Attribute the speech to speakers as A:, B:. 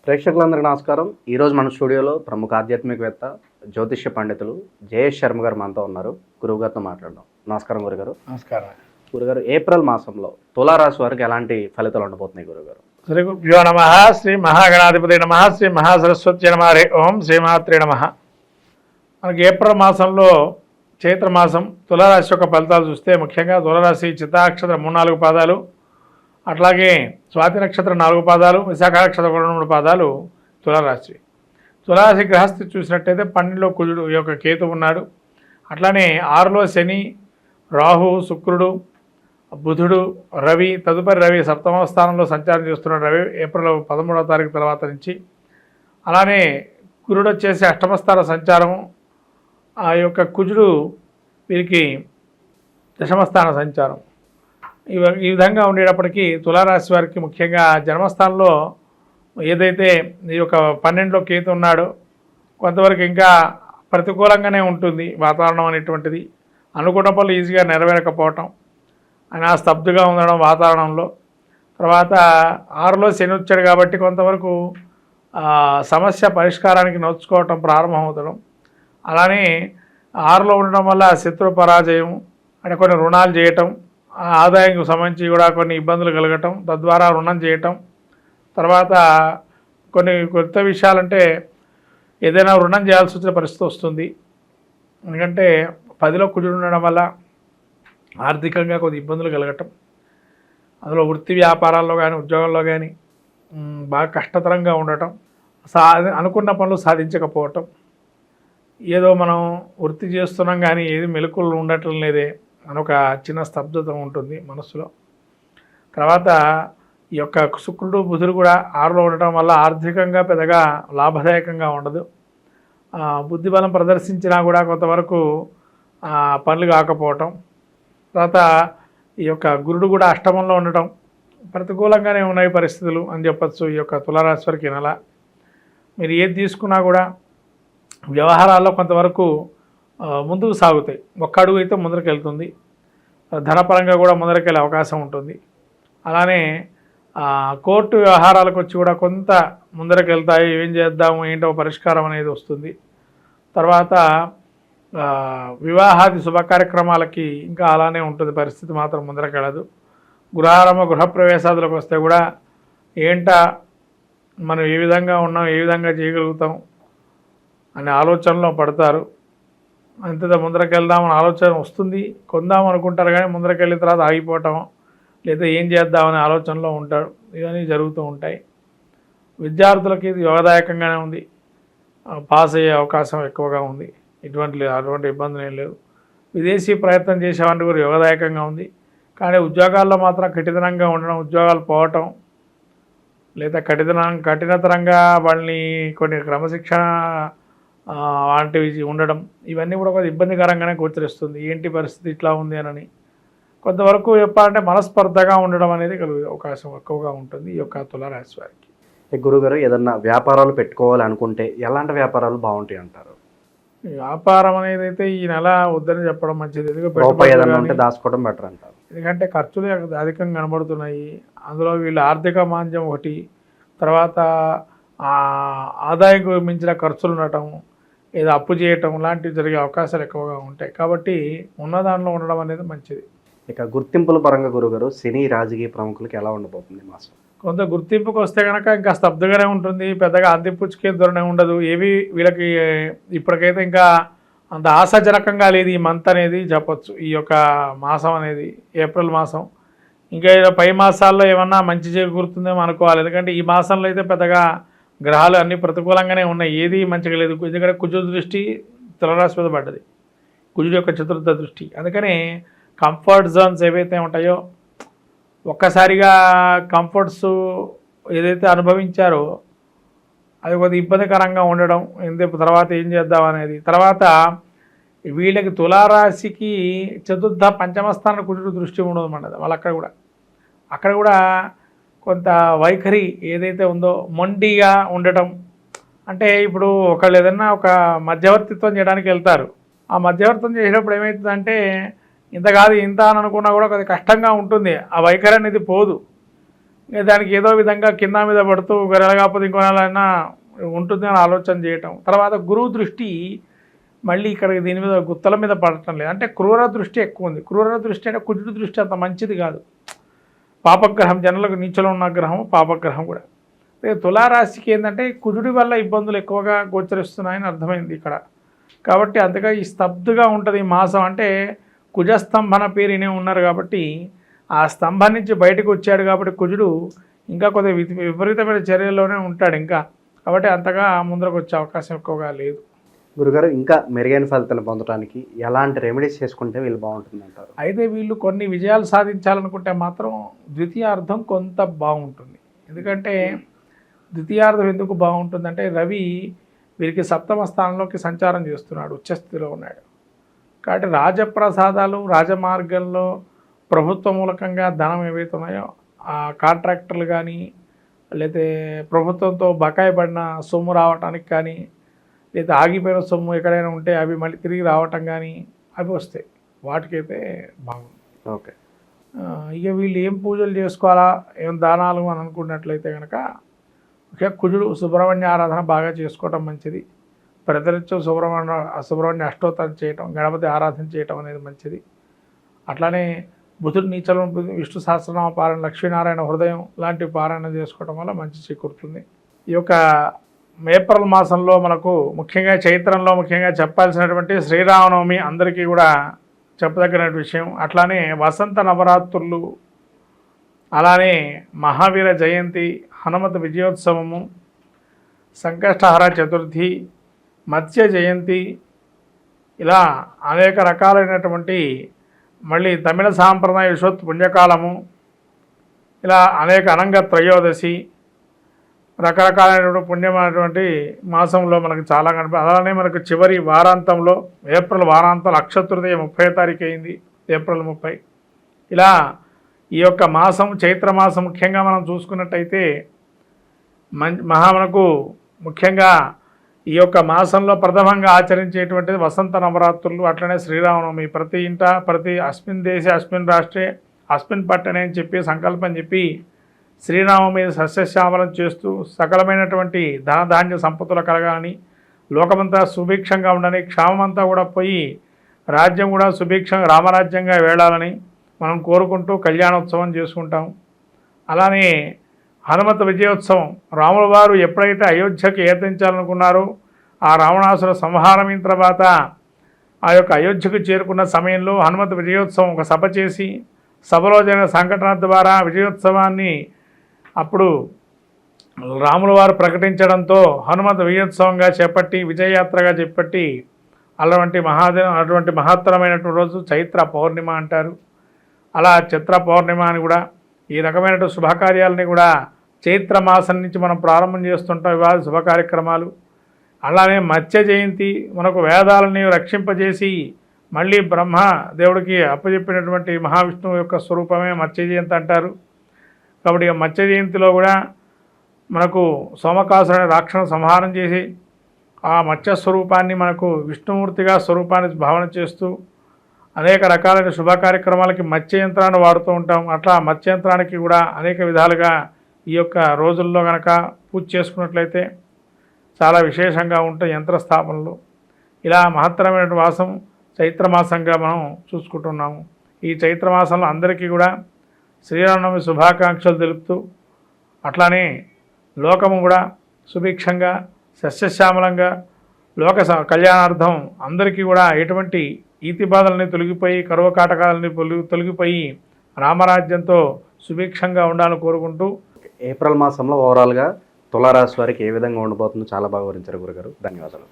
A: ప్రేక్షకులందరికీ నమస్కారం. ఈరోజు మన స్టూడియోలో ప్రముఖ ఆధ్యాత్మికవేత్త జ్యోతిష్య పండితులు జయేష్ శర్మ గారు మనతో ఉన్నారు. గురువు గారితో మాట్లాడదాం. నమస్కారం గురుగారు.
B: నమస్కారం
A: గురుగారు, ఏప్రిల్ మాసంలో తులారాశి వారికి ఎలాంటి ఫలితాలు ఉండబోతున్నాయి గురుగారు?
B: శ్రీ గురుభ్యో నమ. శ్రీ మహాగణాధిపతి నమ. శ్రీ మహాసరస్వతి నమ. హరి ఓం. శ్రీమాత్రే నమ. మనకి ఏప్రిల్ మాసంలో చైత్రమాసం తులారాశి యొక్క ఫలితాలు చూస్తే ముఖ్యంగా తులారాశి చిత్తానక్షత్రం 3-4 పాదాలు, అట్లాగే స్వాతి నక్షత్రం 4 పాదాలు, విశాఖ నక్షత్రం 3 పాదాలు తులారాశి. తులారాశి గ్రహస్థితి చూసినట్టయితే 12లో కుజుడు ఈ యొక్క కేతు ఉన్నాడు. అట్లానే 6లో శని, రాహు, శుక్రుడు, బుధుడు, రవి, తదుపరి రవి 7వ స్థానంలో సంచారం చేస్తున్నాడు. రవి ఏప్రిల్ 13వ తారీఖు తర్వాత నుంచి. అలానే కురుడు వచ్చేసి 8వ స్థాన సంచారము. ఆ యొక్క కుజుడు వీరికి 10వ స్థాన సంచారం. ఈ విధంగా ఉండేటప్పటికీ తులారాశి వారికి ముఖ్యంగా జన్మస్థానంలో ఏదైతే ఈ యొక్క 12లో కేతు ఉన్నాడో కొంతవరకు ఇంకా ప్రతికూలంగానే ఉంటుంది వాతావరణం అనేటువంటిది. అనుకున్న పనులు ఈజీగా నెరవేరకపోవటం, ఆయన స్తబ్దుగా ఉండడం వాతావరణంలో. తర్వాత 6లో శని వచ్చాడు కాబట్టి కొంతవరకు సమస్య పరిష్కారానికి నోచుకోవటం ప్రారంభమవుతడం. అలానే 6లో ఉండడం వల్ల శత్రు పరాజయం, అంటే కొన్ని రుణాలు చేయటం, ఆదాయానికి సంబంధించి కూడా కొన్ని ఇబ్బందులు కలగటం, తద్వారా రుణం చేయటం. తర్వాత కొన్ని కొత్త విషయాలంటే ఏదైనా రుణం చేయాల్సి వచ్చిన పరిస్థితి వస్తుంది. ఎందుకంటే 10లో కుజుడు ఉండడం వల్ల ఆర్థికంగా కొద్ది ఇబ్బందులు కలగటం, అందులో వృత్తి వ్యాపారాల్లో కానీ ఉద్యోగంలో కానీ బాగా కష్టతరంగా ఉండటం, అనుకున్న పనులు సాధించకపోవటం, ఏదో మనం వృత్తి చేస్తున్నాం కానీ ఏది మెలకువలు ఉండటం లేదే అని ఒక చిన్న స్తబ్దత ఉంటుంది మనసులో. తర్వాత ఈ యొక్క శుక్రుడు, బుధుడు కూడా 6లో ఉండటం వల్ల ఆర్థికంగా పెద్దగా లాభదాయకంగా ఉండదు. బుద్ధిబలం ప్రదర్శించినా కూడా కొంతవరకు పనులు కాకపోవటం. తర్వాత ఈ యొక్క గురుడు కూడా 8మంలో ఉండటం ప్రతికూలంగానే ఉన్నాయి పరిస్థితులు అని చెప్పచ్చు. ఈ యొక్క తులారాశి వారికి నెల మీరు ఏది తీసుకున్నా కూడా వ్యవహారాల్లో కొంతవరకు ముందుకు సాగుతాయి. ఒక్క అడుగు అయితే ముందరికి వెళ్తుంది. ధనపరంగా కూడా ముందరికి వెళ్ళే అవకాశం ఉంటుంది. అలానే కోర్టు వ్యవహారాలకు వచ్చి కూడా కొంత ముందరికి వెళ్తాయి. ఏం చేద్దాము ఏంటో పరిష్కారం అనేది వస్తుంది. తర్వాత వివాహాది శుభ కార్యక్రమాలకి ఇంకా అలానే ఉంటుంది పరిస్థితి, మాత్రం ముందరికి వెళ్ళదు. గృహారంభ గృహప్రవేశాదులకు వస్తే కూడా ఏంటా మనం ఏ విధంగా ఉన్నాం, ఏ విధంగా చేయగలుగుతాం అనే ఆలోచనలో పడతారు. అంతే ముందరికి వెళ్దామని ఆలోచన వస్తుంది, కొందాం అనుకుంటారు కానీ ముందరికి వెళ్ళిన తర్వాత ఆగిపోవటం, లేదా ఏం చేద్దామనే ఆలోచనలో ఉంటారు. ఇవన్నీ జరుగుతూ ఉంటాయి. విద్యార్థులకి ఇది యోగదాయకంగానే ఉంది, పాస్ అయ్యే అవకాశం ఎక్కువగా ఉంది. అటువంటి ఇబ్బందులు ఏం లేవు. విదేశీ ప్రయత్నం చేసేవాడిని కూడా యోగదాయకంగా ఉంది. కానీ ఉద్యోగాల్లో మాత్రం కఠినంగా ఉండడం, ఉద్యోగాలు పోవటం, లేదా కఠినతరంగా వాళ్ళని కొన్ని క్రమశిక్షణ వంటివి ఉండడం, ఇవన్నీ కూడా కొంచెం ఇబ్బందికరంగానే గోచరిస్తుంది. ఏంటి పరిస్థితి ఇట్లా ఉంది అని కొంతవరకు చెప్పాలంటే మనస్పర్ధగా ఉండడం అనేది అవకాశం ఎక్కువగా ఉంటుంది ఈ యొక్క తులారాశి వారికి.
A: గురుగారు, ఏదన్నా వ్యాపారాలు పెట్టుకోవాలి అనుకుంటే ఎలాంటి వ్యాపారాలు బాగుంటాయి అంటారు?
B: వ్యాపారం అనేది అయితే ఈ నెల వద్దని చెప్పడం మంచిది.
A: దాచుకోవడం బెటర్ అంటారు.
B: ఎందుకంటే ఖర్చులు అధికంగా కనబడుతున్నాయి. అందులో వీళ్ళు ఆర్థిక మాంద్యం ఒకటి, తర్వాత ఆదాయంకు మించిన ఖర్చులు ఉండటం, ఏదో అప్పు చేయటం లాంటివి జరిగే అవకాశాలు ఎక్కువగా ఉంటాయి. కాబట్టి ఉన్న దానిలో ఉండడం అనేది మంచిది.
A: ఇక గుర్తింపుల పరంగా గురుగారు, సినీ రాజకీయ ప్రముఖులకి ఎలా ఉండబోతుంది మాసం?
B: కొంత గుర్తింపుకి వస్తే కనుక ఇంకా స్తబ్దుగానే ఉంటుంది, పెద్దగా అందిపుచ్చుకే ధోరణి ఉండదు. ఏవి వీళ్ళకి ఇప్పటికైతే ఇంకా అంత ఆశాజనకంగా లేదు ఈ మంత్ అనేది చెప్పచ్చు. ఈ యొక్క మాసం అనేది ఏప్రిల్ మాసం. ఇంకా పై మాసాల్లో ఏమన్నా మంచి చేకూరుతుందేమో అనుకోవాలి. ఎందుకంటే ఈ మాసంలో అయితే పెద్దగా గ్రహాలు అన్నీ ప్రతికూలంగానే ఉన్నాయి, ఏది మంచిగా లేదు. ఎందుకంటే కుజుడు దృష్టి తులారాశి మీద పడ్డది, కుజుడు యొక్క చతుర్థ దృష్టి. అందుకని కంఫర్ట్ జోన్స్ ఏవైతే ఉంటాయో ఒక్కసారిగా కంఫర్ట్స్ ఏదైతే అనుభవించారో అది కొద్దిగా ఇబ్బందికరంగా ఉండడం, తర్వాత ఏం చేద్దాం అనేది. తర్వాత వీళ్ళకి తులారాశికి చతుర్థ పంచమ స్థానం కుజుడు దృష్టి ఉండదు అన్నది. వాళ్ళు అక్కడ కూడా కొంత వైఖరి ఏదైతే ఉందో మొండిగా ఉండటం. అంటే ఇప్పుడు ఒకళ్ళు ఏదన్నా ఒక మధ్యవర్తిత్వం చేయడానికి వెళ్తారు. ఆ మధ్యవర్తిత్వం చేసేటప్పుడు ఏమవుతుందంటే ఇంత కాదు ఇంత అని అనుకున్నా కూడా కొద్దిగా కష్టంగా ఉంటుంది. ఆ వైఖరి అనేది పోదు. ఇంకా దానికి ఏదో విధంగా కింద మీద పడుతూ కాకపోతే ఇంకో నెలైనా ఉంటుందని ఆలోచన చేయటం. తర్వాత గురువు దృష్టి మళ్ళీ ఇక్కడ దీని మీద గుత్తల మీద పడటం లేదు, అంటే క్రూర దృష్టి ఎక్కువ ఉంది. క్రూర దృష్టి అంటే కుజుడి దృష్టి అంత మంచిది కాదు. పాపగ్రహం, జనులకు నీచలో ఉన్న గ్రహం పాపగ్రహం కూడా. తులారాశికి ఏంటంటే కుజుడి వల్ల ఇబ్బందులు ఎక్కువగా గోచరిస్తున్నాయని అర్థమైంది ఇక్కడ. కాబట్టి అందుకే ఈ స్తబ్దుగా ఉంటుంది ఈ మాసం. అంటే కుజస్తంభన పేరునే ఉన్నారు కాబట్టి ఆ స్తంభం నుంచి బయటకు వచ్చాడు కాబట్టి కుజుడు ఇంకా కొద్దిగా విపరీతమైన చర్యల్లోనే ఉంటాడు ఇంకా. కాబట్టి అంతగా ముందరకు వచ్చే అవకాశం ఎక్కువగా లేదు.
A: గురుగారు, ఇంకా మెరుగైన ఫలితాలు పొందడానికి ఎలాంటి రెమెడీస్ చేసుకుంటే వీళ్ళు బాగుంటుంది అంటారు?
B: అయితే వీళ్ళు కొన్ని విజయాలు సాధించాలనుకుంటే మాత్రం ద్వితీయార్థం కొంత బాగుంటుంది. ఎందుకంటే ద్వితీయార్థం ఎందుకు బాగుంటుందంటే రవి వీరికి సప్తమ స్థానంలోకి సంచారం చేస్తున్నాడు, ఉచ్చస్థితిలో ఉన్నాడు. కాబట్టి రాజప్రసాదాలు, రాజమార్గంలో ప్రభుత్వ మూలకంగా ధనం ఏవైతే ఉన్నాయో ఆ కాంట్రాక్టర్లు కానీ, లేకపోతే ప్రభుత్వంతో బకాయి పడిన సొమ్ము రావటానికి కానీ, లేదా ఆగిపోయిన సొమ్ము ఎక్కడైనా ఉంటే అవి మళ్ళీ తిరిగి రావటం కానీ అవి వస్తాయి. వాటికైతే బాగుంది.
A: ఓకే.
B: ఇక వీళ్ళు ఏం పూజలు చేసుకోవాలా, ఏం దానాలు అని అనుకున్నట్లయితే కనుక ముఖ్యంగా కుజుడు సుబ్రహ్మణ్య ఆరాధన బాగా చేసుకోవటం మంచిది. ప్రతినిత్యం సుబ్రహ్మణ్య అష్టోత్తరం చేయటం, గణపతి ఆరాధన చేయటం అనేది మంచిది. అట్లానే బుధుడు నీచలో విష్ణు సహస్రనామ పారాయణ, లక్ష్మీనారాయణ హృదయం లాంటి పారాయణ చేసుకోవడం వల్ల మంచి చేకూరుతుంది. ఈ యొక్క ఏప్రిల్ మాసంలో మనకు ముఖ్యంగా చైత్రంలో ముఖ్యంగా చెప్పాల్సినటువంటి శ్రీరామనవమి అందరికీ కూడా చెప్పదగిన విషయం. అట్లానే వసంత నవరాత్రులు, అలానే మహావీర జయంతి, హనుమత విజయోత్సవము, సంకష్టహర చతుర్థి, మత్స్య జయంతి, ఇలా అనేక రకాలైనటువంటి మళ్ళీ తమిళ సాంప్రదాయ విశ్వత్ పుణ్యకాలము, ఇలా అనేక అనంగ త్రయోదశి, రకరకాలైనటువంటి పుణ్యమైనటువంటి మాసంలో మనకు చాలా అలానే మనకు చివరి వారాంతంలో ఏప్రిల్ వారాంతం అక్షతృతీయ 30వ తారీఖు అయింది, ఏప్రిల్ 30. ఇలా ఈ యొక్క మాసం చైత్రమాసం ముఖ్యంగా మనం చూసుకున్నట్టయితే మనకు ముఖ్యంగా ఈ యొక్క మాసంలో ప్రథమంగా ఆచరించేటువంటిది వసంత నవరాత్రులు, అట్లనే శ్రీరామనవమి. ప్రతి ఇంట ప్రతి అస్మిన్ దేశే అస్మిన్ రాష్ట్రే అస్మిన్ పట్టణే అని చెప్పి సంకల్పం చెప్పి శ్రీరామ మీద సస్యశ్యామలం చేస్తూ సకలమైనటువంటి ధనధాన్య సంపత్తులు కలగాలని, లోకమంతా సుభిక్షంగా ఉండని, క్షామమంతా కూడా పోయి రాజ్యం కూడా సుభిక్షంగా రామరాజ్యంగా వేళాలని మనం కోరుకుంటూ కళ్యాణోత్సవం చేసుకుంటాం. అలానే హనుమత విజయోత్సవం, రాముల వారు ఎప్పుడైతే అయోధ్యకి ఏతించాలనుకున్నారో ఆ రావణాసుర సంహారమైన తర్వాత ఆ యొక్క అయోధ్యకు చేరుకున్న సమయంలో హనుమత విజయోత్సవం ఒక సభ చేసి, సభలో జరిగిన సంఘటన ద్వారా విజయోత్సవాన్ని అప్పుడు రాముల వారు ప్రకటించడంతో హనుమత విజయోత్సవంగా చేపట్టి, విజయయాత్రగా చేపట్టి అటువంటి మహత్తరమైనటువంటి రోజు చైత్ర పౌర్ణిమ అంటారు. అలా చైత్ర పౌర్ణిమ అని కూడా ఈ రకమైనటువంటి శుభకార్యాలని కూడా చైత్ర మాసం నుంచి మనం ప్రారంభం చేస్తుంటాం, ఇవాళ శుభ కార్యక్రమాలు. అలానే మత్స్య జయంతి, మనకు వేదాలని రక్షింపజేసి మళ్ళీ బ్రహ్మ దేవుడికి అప్పచెప్పినటువంటి మహావిష్ణువు యొక్క స్వరూపమే మత్స్య జయంతి అంటారు. కాబట్టి మత్స్య జయంతిలో కూడా మనకు సోమకాసురుని రాక్షణ సంహారం చేసి ఆ మత్స్య స్వరూపాన్ని మనకు విష్ణుమూర్తిగా స్వరూపాన్ని భావన చేస్తూ అనేక రకాలైన శుభ కార్యక్రమాలకి మత్స్య యంత్రాన్ని వాడుతూ ఉంటాం. అట్లా మత్స్య యంత్రానికి కూడా అనేక విధాలుగా ఈ యొక్క రోజుల్లో కనుక పూజ చేసుకున్నట్లయితే చాలా విశేషంగా ఉంటాయి యంత్రస్థాపనలు. ఇలా మహత్తరమైన మాసం చైత్రమాసంగా మనం చూసుకుంటున్నాము. ఈ చైత్రమాసంలో అందరికీ కూడా శ్రీరామనవమి శుభాకాంక్షలు తెలుపుతూ, అట్లానే లోకము కూడా సుభిక్షంగా సస్యశ్యామలంగా లోక కళ్యాణార్థం అందరికీ కూడా ఎటువంటి ఈతి బాధల్ని తొలగిపోయి, కరువు కాటకాలని తొలగిపోయి రామరాజ్యంతో సుభిక్షంగా ఉండాలని కోరుకుంటూ,
A: ఏప్రిల్ మాసంలో ఓవరాల్గా తులారాశి వారికి ఏ విధంగా ఉండబోతుందో చాలా బాగా వివరించారు గురుగారు. ధన్యవాదాలు.